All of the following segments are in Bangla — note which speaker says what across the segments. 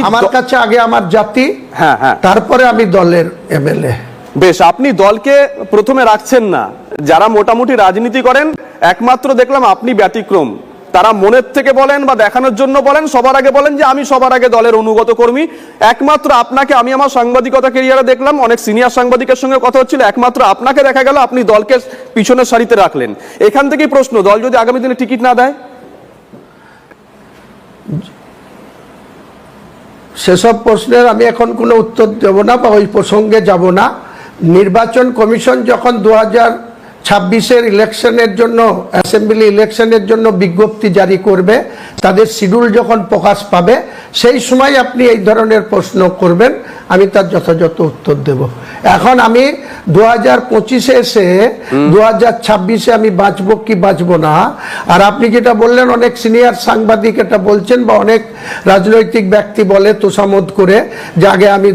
Speaker 1: আমার কাছে আগে আমার জাতি, তারপরে আমি দলের এমএলএ।
Speaker 2: বেশ, আপনি দলকে প্রথমে রাখছেন না। যারা মোটামুটি রাজনীতি করেন একমাত্র দেখলাম আপনি ব্যতিক্রম। তারা মনের থেকে বলেন বা দেখানোর জন্য বলেন, সবার আগে বলেন যে আমি সবার আগে দলের অনুগত কর্মী। একমাত্র আপনাকে আমি আমার সাংবাদিকতা ক্যারিয়ারে দেখলাম, অনেক সিনিয়র সাংবাদিকের সঙ্গে কথা হচ্ছিল, একমাত্র আপনাকে দেখা গেল আপনি দলকে পিছনের সারিতে রাখলেন। এখান থেকেই প্রশ্ন, দল যদি আগামী দিনে টিকিট না দেয়?
Speaker 1: সেসব প্রশ্নের আমি এখন কোনো উত্তর দেব না বা ওই প্রসঙ্গে যাব না। নির্বাচন কমিশন যখন 2026-এর ইলেকশনের জন্য, অ্যাসেম্বলি ইলেকশনের জন্য বিজ্ঞপ্তি জারি করবে, তাদের শিডিউল যখন প্রকাশ পাবে, সেই সময় আপনি এই ধরনের প্রশ্ন করবেন, আমি তার যথাযথ উত্তর দেব। এখন আমি 2025-এ এসে 2026-এ আমি বাঁচবো কি বাঁচবো না, আর আপনি যেটা বললেন অনেক সিনিয়র সাংবাদিক এটা বলছেন বা অনেক রাজনৈতিক ব্যক্তি বলে তোষামোদ করে যে আগে আমি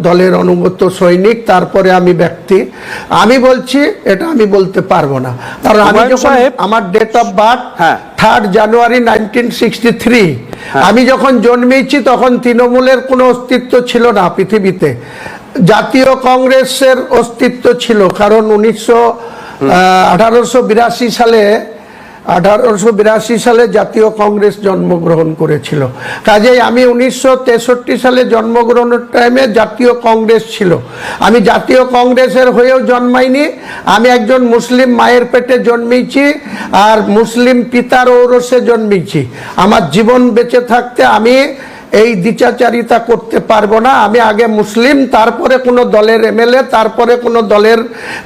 Speaker 1: দলের অনুগত সৈনিক, তারপরে আমি ব্যক্তি। আমি বলছি এটা আমি বলতে পারবো না, কারণ আমি যখন আমার ডেট অফ বার্থ 3 জানুয়ারি 1963, আমি যখন জন্মেছি তখন তৃণমূলের কোনো অস্তিত্ব ছিল না পৃথিবীতে। জাতীয় কংগ্রেসের অস্তিত্ব ছিল, কারণ 1882 সালে জাতীয় কংগ্রেস জন্মগ্রহণ করেছিল। কাজেই আমি 1963 সালে জন্মগ্রহণের টাইমে জাতীয় কংগ্রেস ছিল। আমি জাতীয় কংগ্রেসের হয়েও জন্মাইনি, আমি একজন মুসলিম মায়ের পেটে জন্মেছি আর মুসলিম পিতার ঔরসে জন্মেছি। আমার জীবন বেঁচে থাকতে আমি এই দ্বিচারিতা করতে পারবো না। আমি আগে মুসলিম, তারপরে কোনো দলের এমএলএ, তারপরে কোনো দলের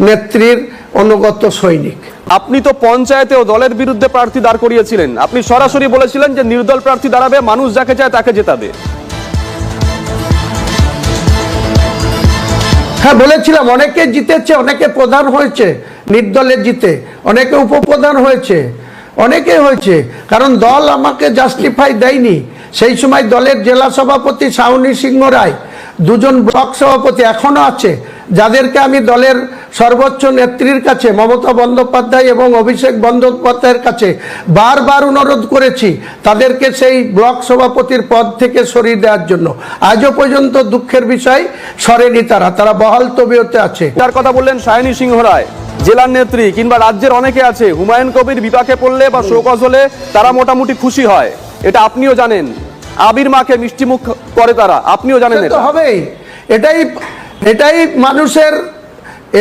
Speaker 1: নেত্রীর অনুগত সৈনিক।
Speaker 2: আপনি তো পঞ্চায়েতেও দলের বিরুদ্ধে প্রার্থী দাঁড় করিয়েছিলেন। আপনি সরাসরি বলেছিলেন যে নির্দল প্রার্থী দাঁড়াবে, মানুষ যাকে চায় তাকে জেতাবে।
Speaker 1: হ্যাঁ বলেছিলাম, অনেকে জিতেছে, অনেকে প্রধান হয়েছে নির্দলে জিতে, অনেকে উপপ্রধান হয়েছে, অনেকে হয়েছে, কারণ দল আমাকে জাস্টিফাই দেয়নি। সেই সময় দলের জেলা সভাপতি শাওনি সিংহ রায়, 2জন ব্লক সভাপতি এখনো আছে, যাদেরকে আমি দলের সর্বোচ্চ নেত্রীর কাছে মমতা বন্দ্যোপাধ্যায় এবং অভিষেক বন্দ্যোপাধ্যায়ের কাছে বারবার অনুরোধ করেছি তাদেরকে সেই ব্লক সভাপতির পদ থেকে সরিয়ে দেওয়ার জন্য। আজও পর্যন্ত দুঃখের বিষয় সরেনি, তারা বহাল তবিয়তে আছে।
Speaker 2: যার কথা বললেন শাওনি সিংহ রায়, জেলার নেত্রী কিংবা রাজ্যের অনেকে আছে, হুমায়ুন কবির বিপাকে পড়লে বা শোকজ হলে তারা মোটামুটি খুশি হয়, এটা আপনিও জানেন। আবির মাকে মিষ্টি মুখ করে তারা, আপনিও জানেন।
Speaker 1: এটা হবেই,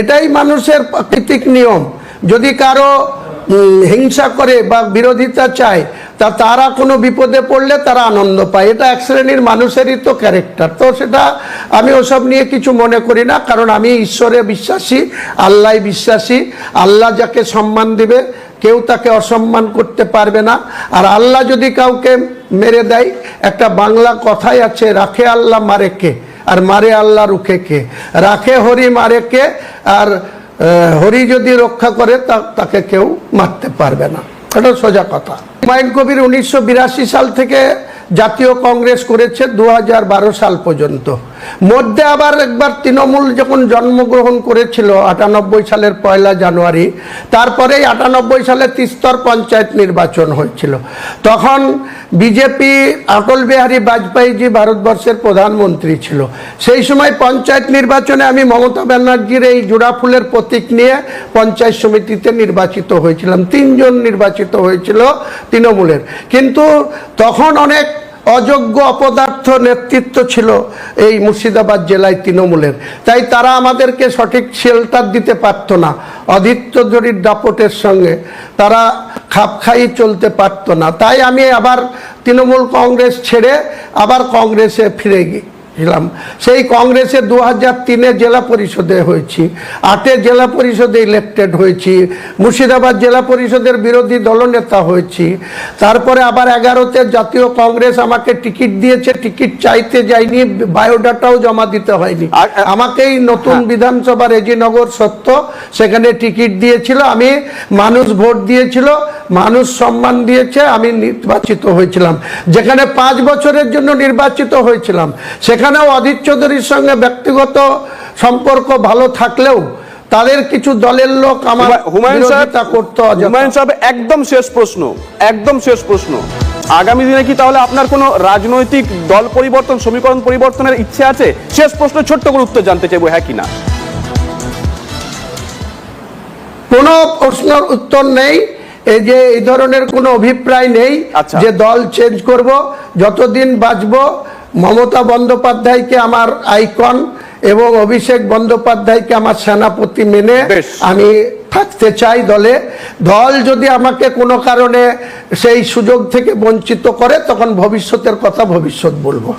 Speaker 1: এটাই মানুষের প্রাকৃতিক নিয়ম। যদি কারো হিংসা করে বা বিরোধিতা চায়, তারা কোনো বিপদে পড়লে তারা আনন্দ পায়। এটা এক শ্রেণীর মানুষেরই তো ক্যারেক্টার। তো সেটা আমি ওসব নিয়ে কিছু মনে করি না, কারণ আমি ঈশ্বরে বিশ্বাসী, আল্লাহ বিশ্বাসী। আল্লাহ যাকে সম্মান দিবে কেউ তাকে অসম্মান করতে পারবে না। আর আল্লাহ যদি কাউকে মেরে দেয়, একটা বাংলা কথাই আছে, রাখে আল্লাহ মারে কে, আর মারে আল্লাহ রুখে কে। রাখে হরি মারে কে, আর হরি যদি রক্ষা করে তাকে কেউ মারতে পারবে না। এটা সোজা কথা। হুমায়ুন কবির 1982 সাল থেকে জাতীয় কংগ্রেস করেছে 2012 সাল পর্যন্ত। মধ্যে আবার একবার তৃণমূল যখন জন্মগ্রহণ করেছিল 98 সালের 1 জানুয়ারি, তারপরেই 98 সালে ত্রিস্তর পঞ্চায়েত নির্বাচন হয়েছিল। তখন বিজেপি, অটল বিহারী বাজপেয়ীজি ভারতবর্ষের প্রধানমন্ত্রী ছিল। সেই সময় পঞ্চায়েত নির্বাচনে আমি মমতা ব্যানার্জির এই জোড়া ফুলের প্রতীক নিয়ে পঞ্চায়েত সমিতিতে নির্বাচিত হয়েছিলাম। 3 জন নির্বাচিত হয়েছিল তৃণমূলের, কিন্তু তখন অনেক অযোগ্য অপদার্থ নেতৃত্ব ছিল এই মুর্শিদাবাদ জেলায় তৃণমূলের, তাই তারা আমাদেরকে সঠিক শেল্টার দিতে পারত না। অধীর চৌধুরীর দাপটের সঙ্গে তারা খাপ খাইয়ে চলতে পারত না। তাই আমি আবার তৃণমূল কংগ্রেস ছেড়ে আবার কংগ্রেসে ফিরে ছিলাম। সেই কংগ্রেসে 2003-এ জেলা পরিষদে হয়েছি, 8-এ জেলা পরিষদে ইলেক্টেড হয়েছি, মুর্শিদাবাদ জেলা পরিষদের বিরোধী দলনেতা হয়েছি। তারপরে আবার 11-তে জাতীয় কংগ্রেস আমাকে টিকিট দিয়েছে, টিকিট চাইতে যাইনি, বায়োডাটাও জমা দিতে হয়নি, আমাকেই নতুন বিধানসভা রেজিনগর সত্য সেখানে টিকিট দিয়েছিল। আমি, মানুষ ভোট দিয়েছিল, মানুষ সম্মান দিয়েছে, আমি নির্বাচিত হয়েছিলাম। যেখানে 5 বছরের জন্য নির্বাচিত হয়েছিলাম, সেখানেও অধীর চৌধুরীর সঙ্গে ব্যক্তিগত সম্পর্ক ভালো থাকলেও তাদের কিছু দলের লোক আমার বিরোধিতা করতে।
Speaker 2: হুমায়ুন সাহেব, একদম শেষ প্রশ্ন, আগামী দিনে কি তাহলে আপনার কোনো রাজনৈতিক দল পরিবর্তন, সমীকরণ পরিবর্তনের ইচ্ছে আছে? শেষ প্রশ্ন, ছোট্ট করে উত্তর জানতে চাইবো, হ্যাঁ কিনা।
Speaker 1: কোনো প্রশ্নের উত্তর নেই, এই যে এই ধরনের কোনো অভিপ্রায় নেই
Speaker 2: আচ্ছা।
Speaker 1: যে দল চেঞ্জ করব। যতদিন বাঁচবো মমতা বন্দ্যোপাধ্যায়কে আমার আইকন এবং অভিষেক বন্দ্যোপাধ্যায়কে আমার সেনাপতি মেনে
Speaker 2: বেশ।
Speaker 1: আমি থাকতে চাই দলে। দল যদি আমাকে কোনো কারণে সেই সুযোগ থেকে বঞ্চিত করে তখন ভবিষ্যতের কথা ভবিষ্যৎ বলবো।